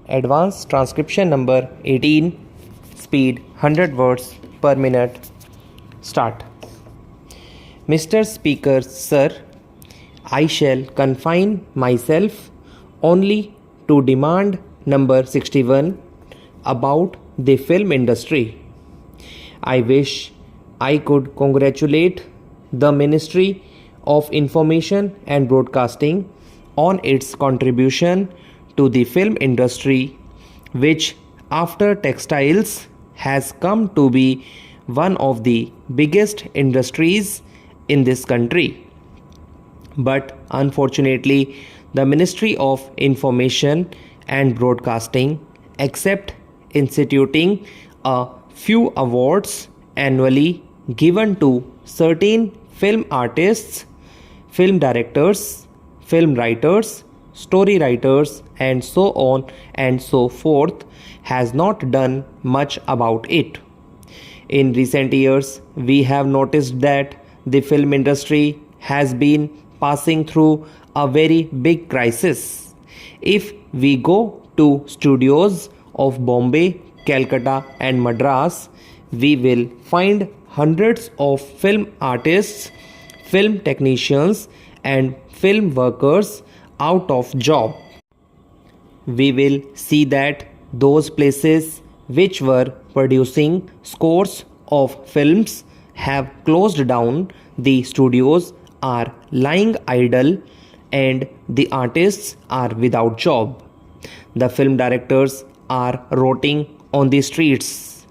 Advanced transcription number 18, speed 100 words per minute. Start. Mr. Speaker, sir, I shall confine myself only to demand number 61 about the film industry. I wish I could congratulate the Ministry of Information and Broadcasting on its contribution to the film industry, which after textiles has come to be one of the biggest industries in this country. But unfortunately, the Ministry of Information and Broadcasting, except instituting a few awards annually given to certain film artists, film directors, film writers, story writers, and so on and so forth, has not done much about it. In recent years, we have noticed that the film industry has been passing through a very big crisis. If we go to studios of Bombay, Calcutta, and Madras, we will find hundreds of film artists, film technicians, and film workers out of job. We will see that those places which were producing scores of films have closed down, the studios are lying idle, and the artists are without job. The film directors are rotting on the streets.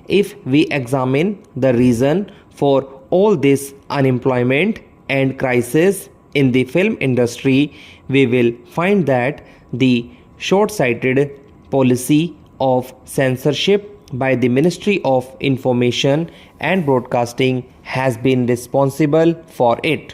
If we examine the reason for all this unemployment and crisis in the film industry, we will find that the short-sighted policy of censorship by the Ministry of Information and Broadcasting has been responsible for it.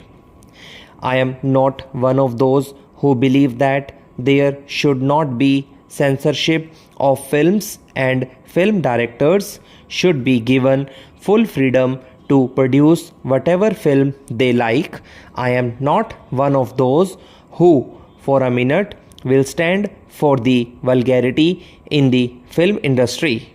I am not one of those who believe that there should not be censorship of films and film directors should be given full freedom to produce whatever film they like. I am not one of those who, for a minute, will stand for the vulgarity in the film industry.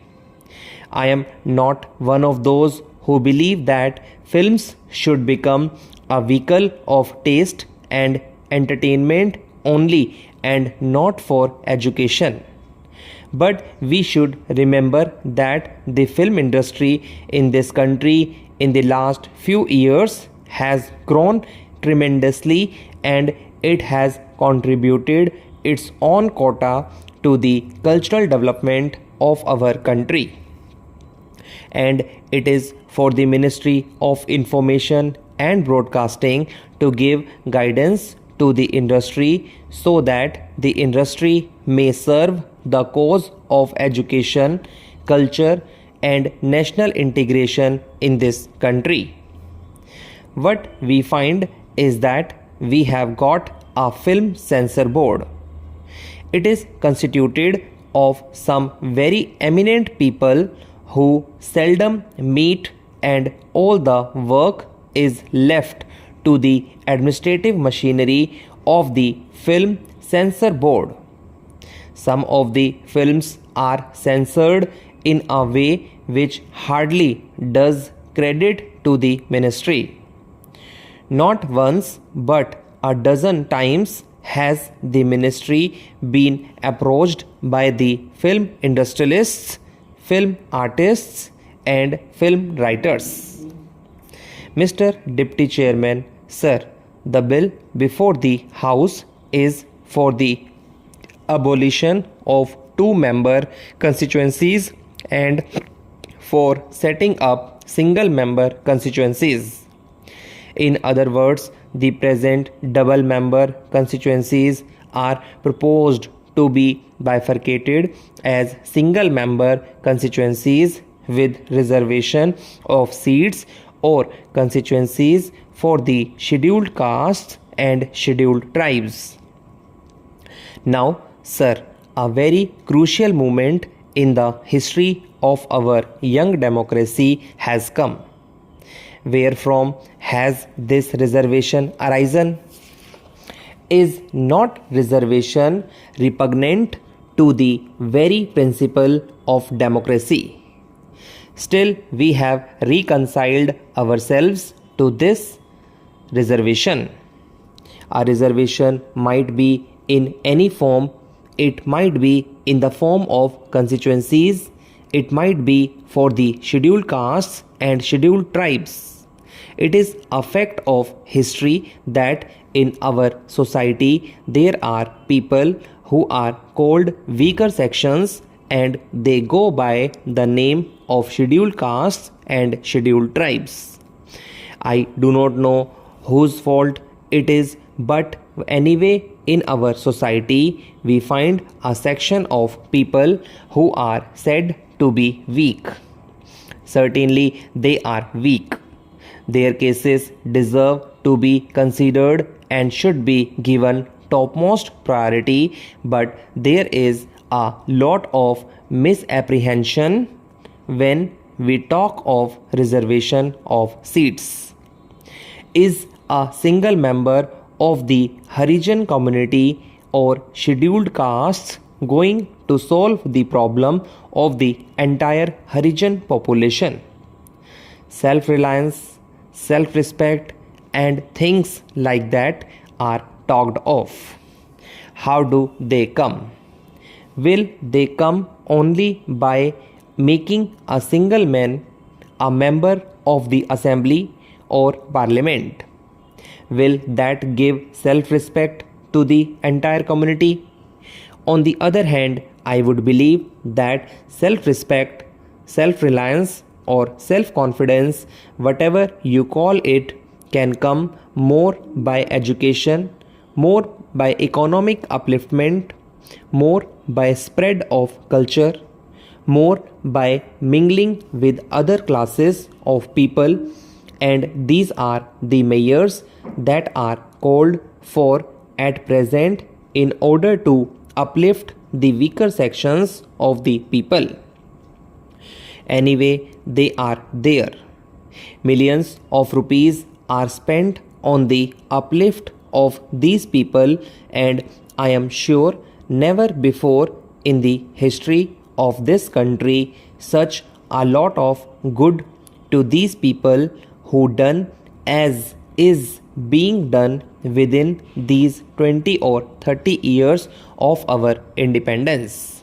I am not one of those who believe that films should become a vehicle of taste and entertainment only and not for education. But we should remember that the film industry in this country in the last few years has grown tremendously, and it has contributed its own quota to the cultural development of our country. And it is for the Ministry of Information and Broadcasting to give guidance to the industry so that the industry may serve the cause of education, culture, and national integration in this country. What we find is that we have got a film censor board. It is constituted of some very eminent people who seldom meet, and all the work is left to the administrative machinery of the film censor board. Some of the films are censored in a way which hardly does credit to the ministry. Not once but a dozen times has the ministry been approached by the film industrialists, film artists, and film writers. Mr. Deputy Chairman, sir, the bill before the House is for the abolition of two-member constituencies and for setting up single-member constituencies. In other words, the present double-member constituencies are proposed to be bifurcated as single-member constituencies with reservation of seats, or constituencies for the scheduled castes and scheduled tribes. Now, sir, a very crucial moment in the history of our young democracy has come. Wherefrom has this reservation arisen? Is not reservation repugnant to the very principle of democracy. Still, we have reconciled ourselves to this reservation. A reservation might be in any form. It might be in the form of constituencies. It might be for the scheduled castes and scheduled tribes. It is a fact of history that in our society there are people who are called weaker sections and they go by the name of scheduled castes and scheduled tribes. I do not know whose fault it is, but anyway, in our society we find a section of people who are said to be weak. Certainly they are weak. Their cases deserve to be considered and should be given topmost priority, but there is a lot of misapprehension when we talk of reservation of seats. Is a single member of the Harijan community or scheduled castes going to solve the problem of the entire Harijan population? Self-reliance, self-respect and things like that are talked of. How do they come? Will they come only by making a single man a member of the assembly or parliament? Will that give self-respect to the entire community? On the other hand, I would believe that self-respect, self-reliance or self-confidence, whatever you call it, can come more by education, more by economic upliftment, more by spread of culture, more by mingling with other classes of people, and these are the measures that are called for at present in order to uplift the weaker sections of the people. Anyway, they are there. Millions of rupees are spent on the uplift of these people, and I am sure never before in the history of this country such a lot of good to these people who done as is being done within these 20 or 30 years of our independence.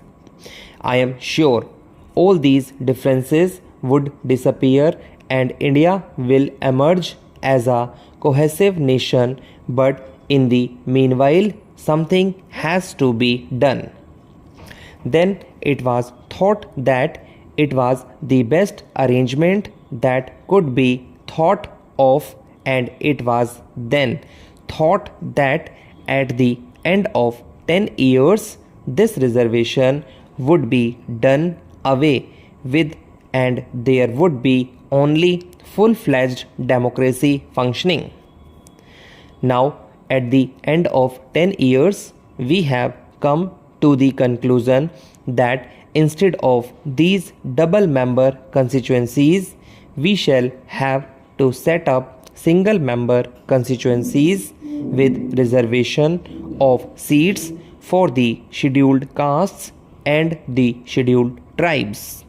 I am sure all these differences would disappear and India will emerge as a cohesive nation, but in the meanwhile something has to be done. Then it was thought that it was the best arrangement that could be thought of, and it was then thought that at the end of 10 years this reservation would be done away with and there would be only full-fledged democracy functioning. Now at the end of 10 years we have come to the conclusion that instead of these double member constituencies we shall have to set up single member constituencies with reservation of seats for the scheduled castes and the scheduled tribes.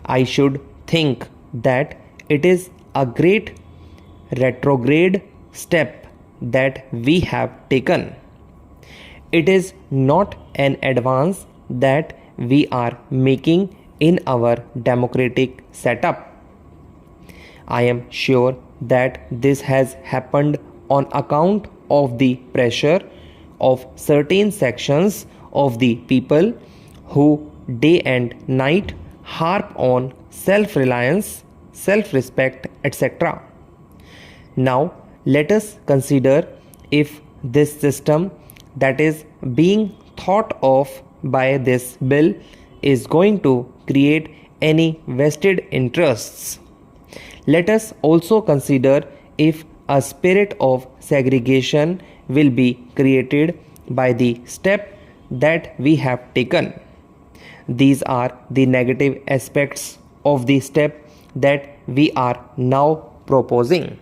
I should think that it is a great retrograde step that we have taken. It is not an advance that we are making in our democratic setup. I am sure that this has happened on account of the pressure of certain sections of the people who day and night harp on self-reliance, self-respect, etc. Now let us consider if this system that is being thought of by this bill is going to create any vested interests. Let us also consider if a spirit of segregation will be created by the step that we have taken. These are the negative aspects of the step that we are now proposing.